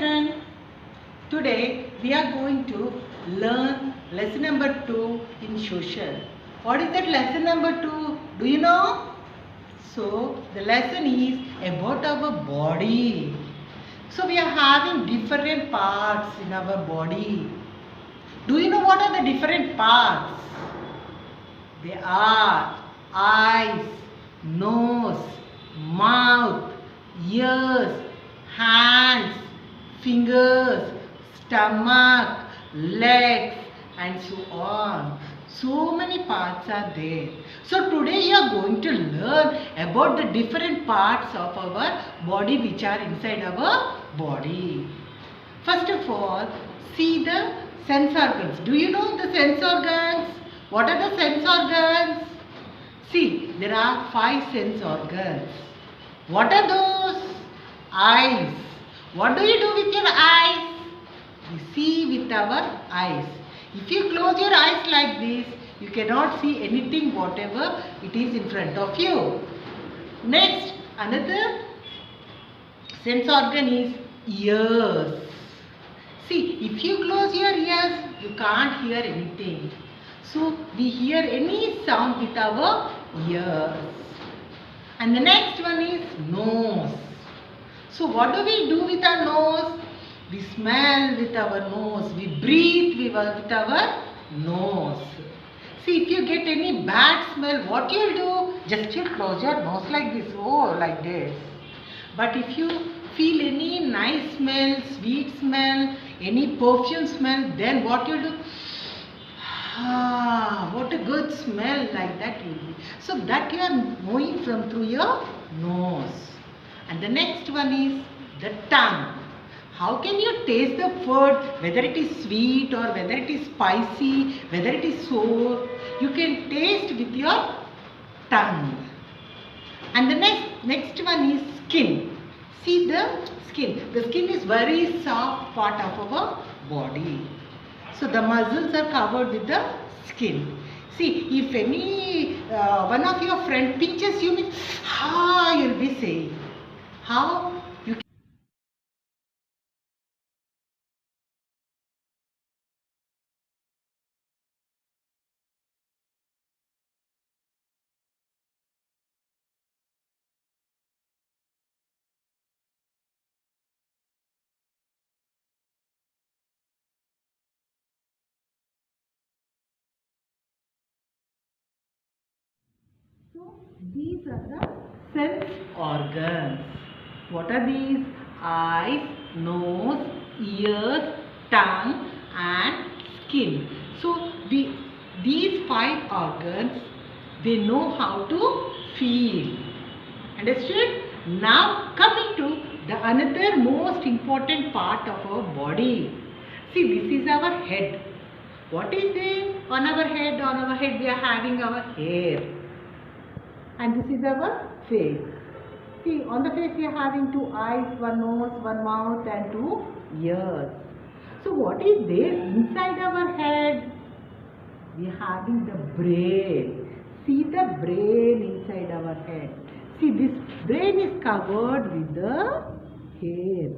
children. Today we are going to learn lesson number 2 in social. What is that lesson number 2? Do you know? So the lesson is about our body. So we are having different parts in our body. Do you know what are the different parts? They are eyes, nose, mouth, ears, hands, fingers, stomach, legs, and so on. So many parts are there. So today you are going to learn about the different parts of our body which are inside our body. First of all, see the sense organs. Do you know the sense organs? What are the sense organs? See, there are 5 sense organs. What are those? Eyes. What do you do with your eyes? We see with our eyes. If you close your eyes like this, you cannot see anything whatever it is in front of you. Next, another sense organ is ears. See, if you close your ears, you can't hear anything. So, we hear any sound with our ears. And the next one is nose. So, what do we do with our nose? We smell with our nose. We breathe with our nose. See, if you get any bad smell, what you'll do? Just you close your nose like this. Oh, like this. But if you feel any nice smell, sweet smell, any perfume smell, then what you do? Ah, what a good smell, like that will be. So that you are knowing from through your nose. And the next one is the tongue. How can you taste the food, whether it is sweet or whether it is spicy, whether it is sour? You can taste with your tongue. And the next one is skin. See the skin. The skin is very soft part of our body. So the muscles are covered with the skin. See, if any one of your friend pinches you, means how you'll be saying. How you can. So these are the sense organs. What are these? Eyes, nose, ears, tongue and skin. So these 5 organs, they know how to feel. Understood? Now coming to the another most important part of our body. See, this is our head. What is there on our head? On our head we are having our hair. And this is our face. See, on the face we are having 2 eyes, 1 nose, 1 mouth and 2 ears. So what is there inside our head? We are having the brain. See the brain inside our head. See, this brain is covered with the hair.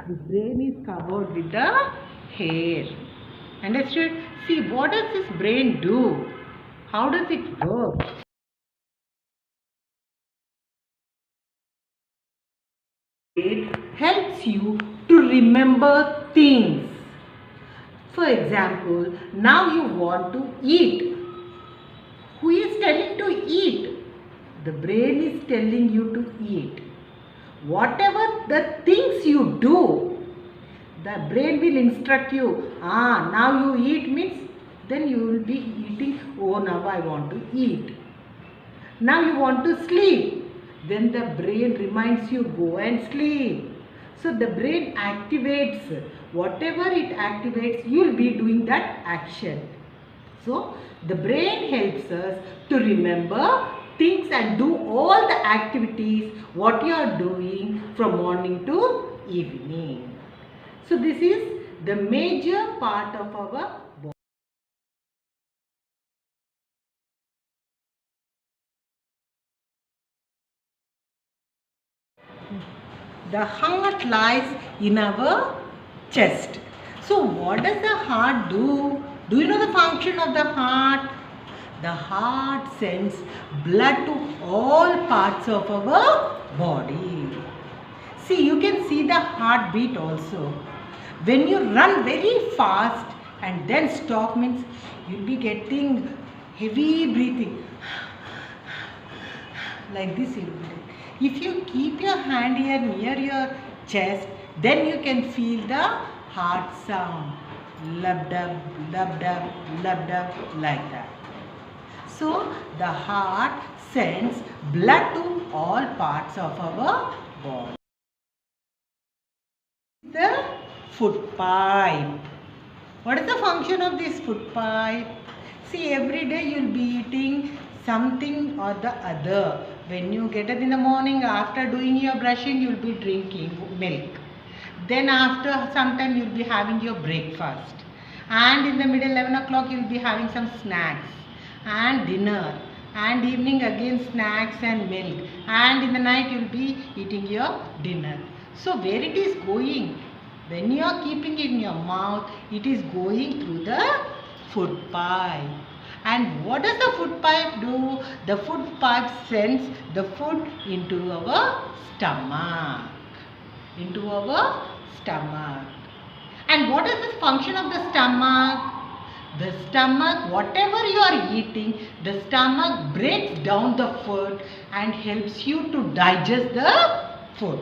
This brain is covered with the hair. Understood? See, what does this brain do? How does it work? It helps you to remember things. For example, now you want to eat. Who is telling to eat? The brain is telling you to eat. Whatever the things you do, the brain will instruct you. Now you eat means then you will be eating. Oh, now I want to eat. Now you want to sleep. Then the brain reminds you, go and sleep. So the brain activates. Whatever it activates, you will be doing that action. So the brain helps us to remember things and do all the activities what you are doing from morning to evening. So this is the major part of our body. The heart lies in our chest. So what does the heart do? Do you know the function of the heart? The heart sends blood to all parts of our body. See, you can see the heartbeat also. When you run very fast and then stop means you'll be getting heavy breathing. Like this you'll be. If you keep your hand here near your chest, then you can feel the heart sound. Lub-dub, lub-dub, lub-dub, like that. So, the heart sends blood to all parts of our body. The foot pipe. What is the function of this foot pipe? See, every day you will be eating something or the other. When you get up in the morning, after doing your brushing, you will be drinking milk. Then after some time, you will be having your breakfast. And in the middle 11 o'clock, you will be having some snacks and dinner. And evening again snacks and milk. And in the night, you will be eating your dinner. So where it is going? When you are keeping it in your mouth, it is going through the food pipe. And what does the food pipe do? The food pipe sends the food into our stomach. Into our stomach. And what is the function of the stomach? The stomach, whatever you are eating, the stomach breaks down the food and helps you to digest the food.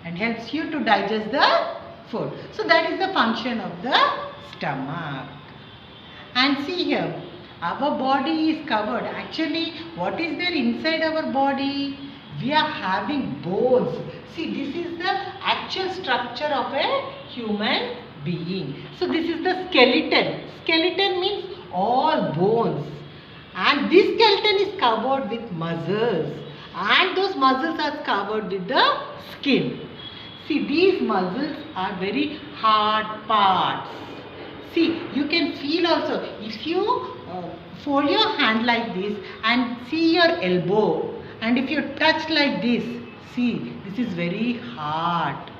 And helps you to digest the food. So that is the function of the stomach. And see here, our body is covered. Actually, what is there inside our body? We are having bones. See, this is the actual structure of a human being. So this is the skeleton. Skeleton means all bones. And this skeleton is covered with muscles. And those muscles are covered with the skin. See, these muscles are very hard parts. See, you can feel also, if you fold your hand like this and see your elbow, and if you touch like this, see, this is very hard.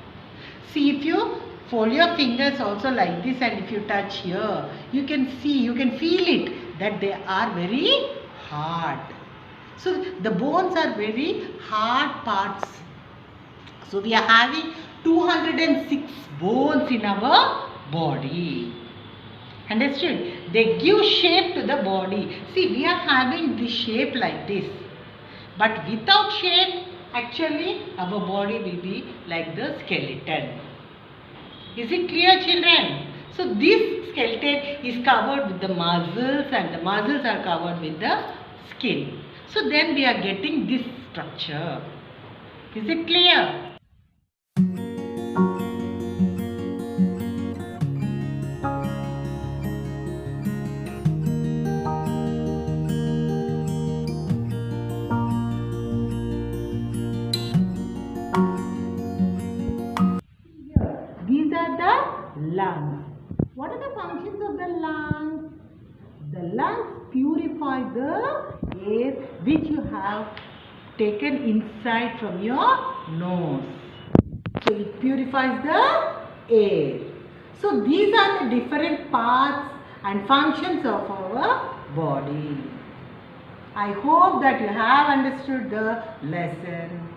See, if you fold your fingers also like this and if you touch here, you can see, you can feel it that they are very hard. So, the bones are very hard parts. So, we are having 206 bones in our body. Understood? They give shape to the body. See, we are having this shape like this. But without shape, actually, our body will be like the skeleton. Is it clear, children? So, this skeleton is covered with the muscles and the muscles are covered with the skin. So, then we are getting this structure. Is it clear? These are the lungs. What are the functions of the lungs? The lungs purify the air which you have taken inside from your nose. So it purifies the air. So these are the different parts and functions of our body. I hope that you have understood the lesson.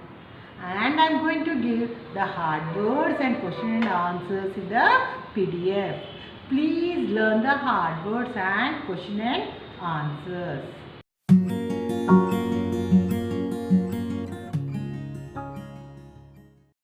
And I am going to give the hard words and question and answers in the PDF. Please learn the hard words and question and answers.